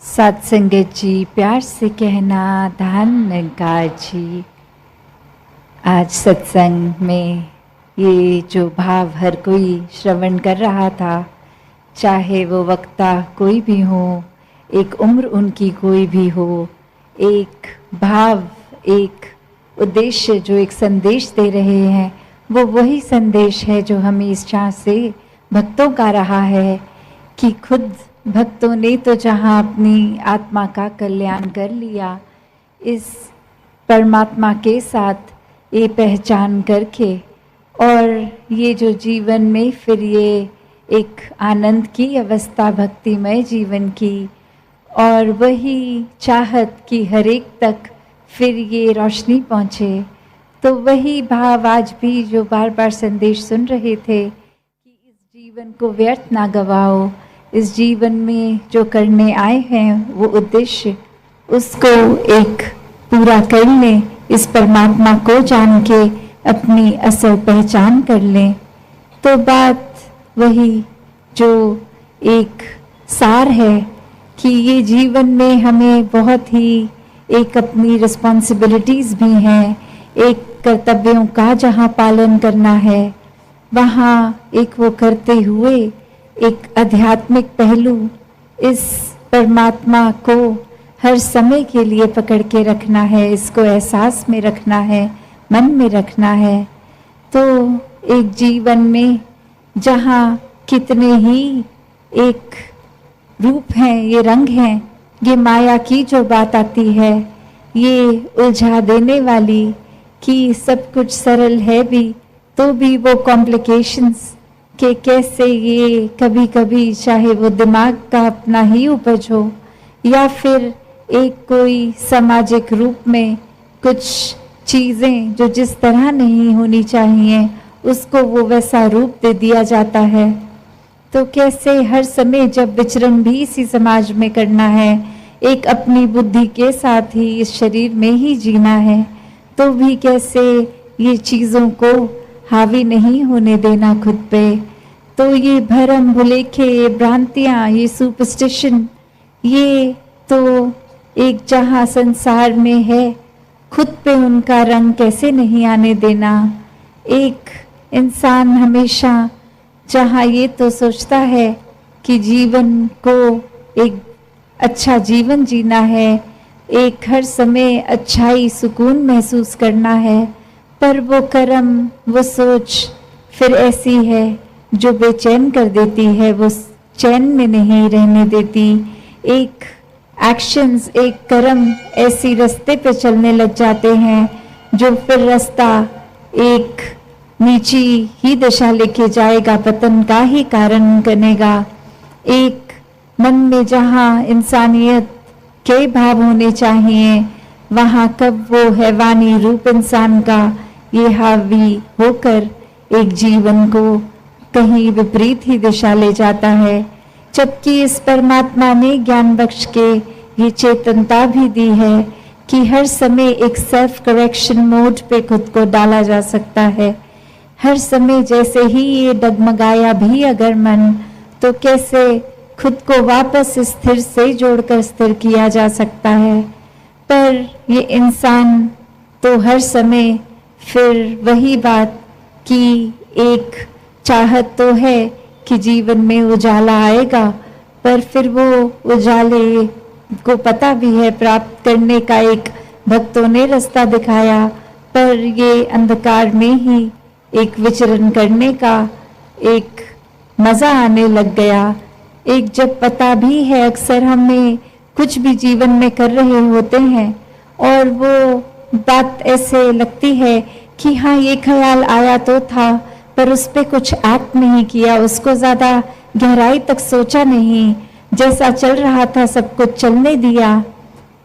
सात संगत जी, प्यार से कहना धान निकार जी। आज सत्संग में ये जो भाव हर कोई श्रवण कर रहा था, चाहे वो वक्ता कोई भी हो, एक उम्र उनकी कोई भी हो, एक भाव, एक उद्देश्य, जो एक संदेश दे रहे हैं, वो वही संदेश है जो हमें इस चाह से भक्तों का रहा है कि खुद भक्तों ने तो जहाँ अपनी आत्मा का कल्याण कर लिया, इस परमात्मा के साथ ये पहचान करके, और ये जो जीवन में फिर ये एक आनंद की अवस्था, भक्तिमय जीवन की, और वही चाहत कि हर एक तक फिर ये रोशनी पहुँचे। तो वही भाव आज भी जो बार बार संदेश सुन रहे थे कि इस जीवन को व्यर्थ ना गवाओ, इस जीवन में जो करने आए हैं वो उद्देश्य, उसको एक पूरा कर लें, इस परमात्मा को जान के अपनी असल पहचान कर लें। तो बात वही जो एक सार है कि ये जीवन में हमें बहुत ही एक अपनी रिस्पॉन्सिबिलिटीज़ भी हैं, एक कर्तव्यों का जहाँ पालन करना है, वहाँ एक वो करते हुए एक आध्यात्मिक पहलू, इस परमात्मा को हर समय के लिए पकड़ के रखना है, इसको एहसास में रखना है, मन में रखना है। तो एक जीवन में जहाँ कितने ही एक रूप हैं, ये रंग हैं, ये माया की जो बात आती है, ये उलझा देने वाली कि सब कुछ सरल है भी तो भी वो कॉम्प्लिकेशंस कि कैसे ये कभी कभी चाहे वो दिमाग का अपना ही उपज हो या फिर एक कोई सामाजिक रूप में कुछ चीज़ें जो जिस तरह नहीं होनी चाहिए उसको वो वैसा रूप दे दिया जाता है। तो कैसे हर समय जब विचरण भी इसी समाज में करना है, एक अपनी बुद्धि के साथ ही इस शरीर में ही जीना है, तो भी कैसे ये चीज़ों को हावी नहीं होने देना खुद पे। तो ये भरम भुलेखे, ये भ्रांतियाँ, ये सुपरस्टिशन, ये तो एक जहाँ संसार में है, खुद पे उनका रंग कैसे नहीं आने देना। एक इंसान हमेशा जहाँ ये तो सोचता है कि जीवन को एक अच्छा जीवन जीना है, एक हर समय अच्छाई सुकून महसूस करना है, पर वो कर्म, वो सोच फिर ऐसी है जो बेचैन कर देती है, वो चैन में नहीं रहने देती। एक एक्शंस, एक कर्म ऐसी रास्ते पे चलने लग जाते हैं जो फिर रास्ता एक नीची ही दिशा लेके जाएगा, पतन का ही कारण बनेगा। एक मन में जहाँ इंसानियत के भाव होने चाहिए, वहाँ कब वो हैवानी रूप इंसान का ये हावी होकर एक जीवन को कहीं विपरीत ही दिशा ले जाता है। जबकि इस परमात्मा ने ज्ञान बख्श के ये चेतनता भी दी है कि हर समय एक सेल्फ करेक्शन मोड पे खुद को डाला जा सकता है। हर समय जैसे ही ये डगमगाया भी अगर मन, तो कैसे खुद को वापस स्थिर से जोड़कर स्थिर किया जा सकता है। पर ये इंसान तो हर समय फिर वही बात कि एक चाहत तो है कि जीवन में उजाला आएगा, पर फिर वो उजाले को पता भी है प्राप्त करने का एक भक्तों ने रास्ता दिखाया, पर ये अंधकार में ही एक विचरण करने का एक मज़ा आने लग गया। एक जब पता भी है, अक्सर हमें कुछ भी जीवन में कर रहे होते हैं और वो बात ऐसे लगती है कि हाँ ये ख्याल आया तो था, पर उस पर कुछ एक्ट नहीं किया, उसको ज़्यादा गहराई तक सोचा नहीं, जैसा चल रहा था सब कुछ चलने दिया।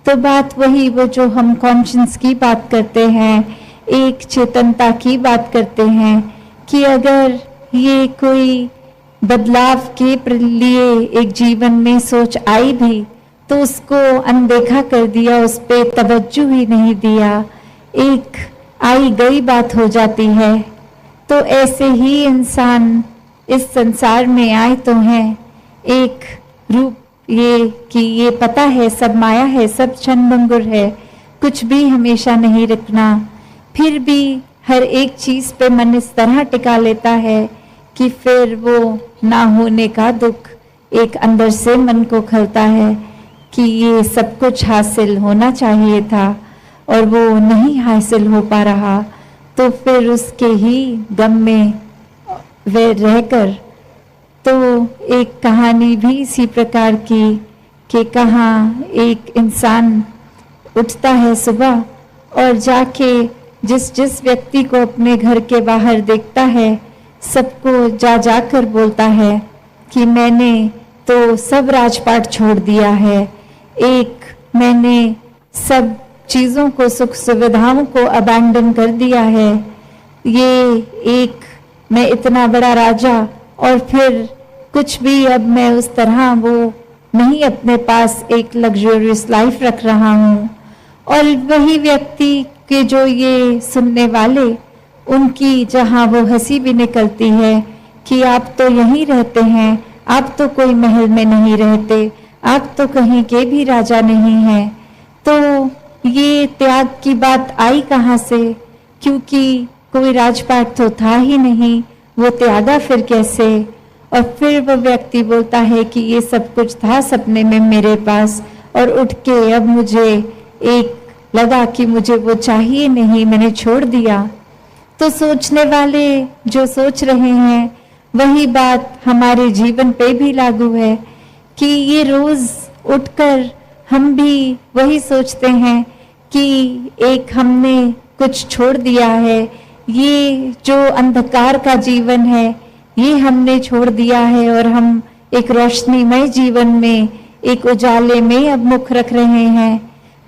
तो बात वही, वो जो हम कॉन्शियस की बात करते हैं, एक चेतनता की बात करते हैं कि अगर ये कोई बदलाव के लिए एक जीवन में सोच आई भी तो उसको अनदेखा कर दिया, उस पर तवज्जो ही नहीं दिया, एक आई गई बात हो जाती है। तो ऐसे ही इंसान इस संसार में आए तो हैं, एक रूप ये कि ये पता है सब माया है, सब क्षणभंगुर है, कुछ भी हमेशा नहीं रखना। फिर भी हर एक चीज पे मन इस तरह टिका लेता है कि फिर वो ना होने का दुख एक अंदर से मन को खलता है कि ये सब कुछ हासिल होना चाहिए था और वो नहीं हासिल हो पा रहा। तो फिर उसके ही गम में वे रहकर, तो एक कहानी भी इसी प्रकार की कि कहाँ एक इंसान उठता है सुबह और जाके जिस व्यक्ति को अपने घर के बाहर देखता है सबको जाकर बोलता है कि मैंने तो सब राजपाट छोड़ दिया है, एक मैंने सब चीज़ों को, सुख सुविधाओं को अबैंडन कर दिया है, ये एक मैं इतना बड़ा राजा और फिर कुछ भी अब मैं उस तरह वो नहीं अपने पास एक लग्जरियस लाइफ रख रहा हूँ। और वही व्यक्ति के जो ये सुनने वाले, उनकी जहाँ वो हंसी भी निकलती है कि आप तो यहीं रहते हैं, आप तो कोई महल में नहीं रहते, आप तो कहीं के भी राजा नहीं हैं। तो ये त्याग की बात आई कहाँ से? क्योंकि कोई राजपाट तो था ही नहीं, वो त्यागा फिर कैसे? और फिर वो व्यक्ति बोलता है कि ये सब कुछ था सपने में मेरे पास और उठ के अब मुझे एक लगा कि मुझे वो चाहिए नहीं, मैंने छोड़ दिया। तो सोचने वाले जो सोच रहे हैं वही बात हमारे जीवन पे भी लागू है कि ये रोज उठकर हम भी वही सोचते हैं कि एक हमने कुछ छोड़ दिया है, ये जो अंधकार का जीवन है ये हमने छोड़ दिया है और हम एक रोशनीमय जीवन में, एक उजाले में अब मुख रख रहे हैं।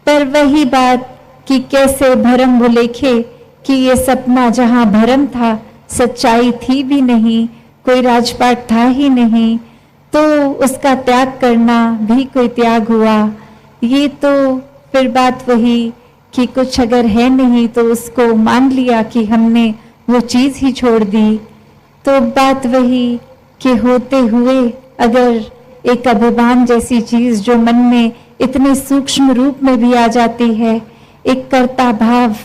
पर वही बात कि कैसे भरम भुलेखे कि ये सपना जहाँ भरम था सच्चाई थी भी नहीं, कोई राजपाट था ही नहीं, तो उसका त्याग करना भी कोई त्याग हुआ। ये तो फिर बात वही कि कुछ अगर है नहीं तो उसको मान लिया कि हमने वो चीज़ ही छोड़ दी। तो बात वही कि होते हुए अगर एक अभिमान जैसी चीज़ जो मन में इतने सूक्ष्म रूप में भी आ जाती है, एक कर्ता भाव,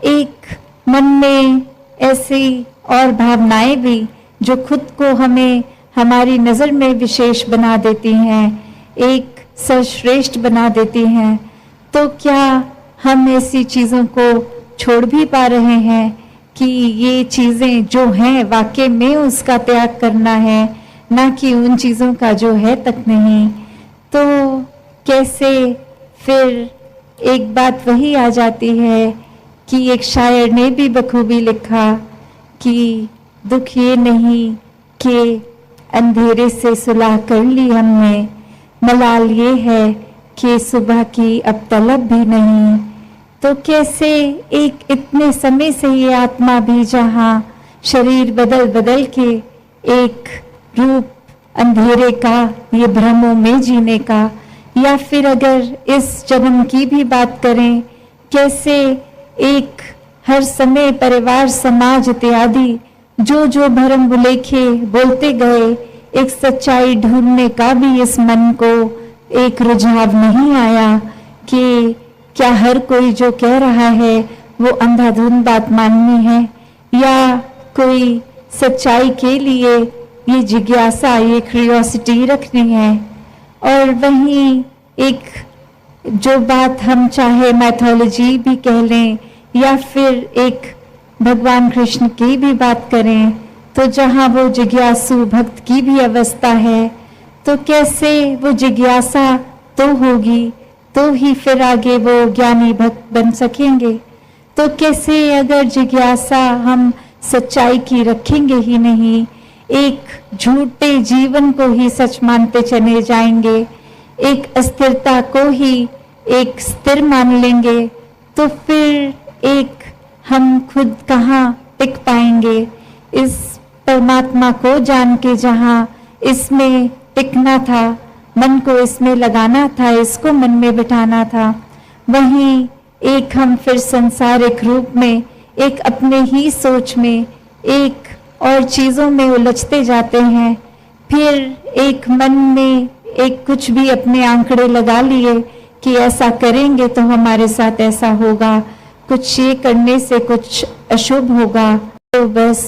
एक मन में ऐसी और भावनाएं भी जो खुद को हमें हमारी नज़र में विशेष बना देती हैं, एक सर्वश्रेष्ठ बना देती हैं, तो क्या हम ऐसी चीज़ों को छोड़ भी पा रहे हैं कि ये चीज़ें जो हैं वाकई में उसका त्याग करना है, ना कि उन चीज़ों का जो है तक नहीं। तो कैसे फिर एक बात वही आ जाती है कि एक शायर ने भी बखूबी लिखा कि दुख ये नहीं कि अंधेरे से सुलह कर ली हमने, मलाल ये है कि सुबह की अब तलब भी नहीं। तो कैसे एक इतने समय से ये आत्मा भी जहाँ शरीर बदल बदल के एक रूप अंधेरे का, ये भ्रमों में जीने का, या फिर अगर इस जन्म की भी बात करें, कैसे एक हर समय परिवार समाज इत्यादि जो जो भरम भुलेखे बोलते गए, एक सच्चाई ढूंढने का भी इस मन को एक रुझाव नहीं आया कि क्या हर कोई जो कह रहा है वो अंधाधुंध बात माननी है, या कोई सच्चाई के लिए ये जिज्ञासा, ये क्यूरियोसिटी रखनी है। और वहीं एक जो बात हम चाहे मैथोलॉजी भी कह लें या फिर एक भगवान कृष्ण की भी बात करें, तो जहाँ वो जिज्ञासु भक्त की भी अवस्था है, तो कैसे वो जिज्ञासा तो होगी तो ही फिर आगे वो ज्ञानी भक्त बन सकेंगे। तो कैसे अगर जिज्ञासा हम सच्चाई की रखेंगे ही नहीं, एक झूठे जीवन को ही सच मानते चले जाएंगे, एक अस्थिरता को ही एक स्थिर मान लेंगे, तो फिर एक हम खुद कहाँ टिक पाएंगे इस परमात्मा को जान के, जहाँ इसमें टिकना था, मन को इसमें लगाना था, इसको मन में बिठाना था। वहीं एक हम फिर संसारिक रूप में, एक अपने ही सोच में, एक और चीज़ों में उलझते जाते हैं, फिर एक मन में एक कुछ भी अपने आंकड़े लगा लिए कि ऐसा करेंगे तो हमारे साथ ऐसा होगा, कुछ ये करने से कुछ अशुभ होगा, तो बस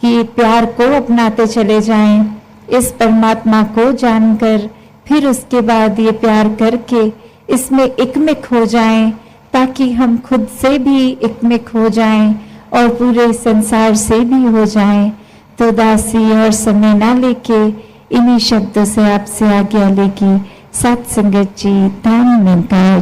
ये प्यार को अपनाते चले जाएं, इस परमात्मा को जानकर फिर उसके बाद ये प्यार करके इसमें एकमिक हो जाएं, ताकि हम खुद से भी एकमिक हो जाएं और पूरे संसार से भी हो जाएं। तो दासी और समय ना लेके इन्हीं शब्दों से आपसे आज्ञा लेगी। सत्संगत जी, धन निरंकार।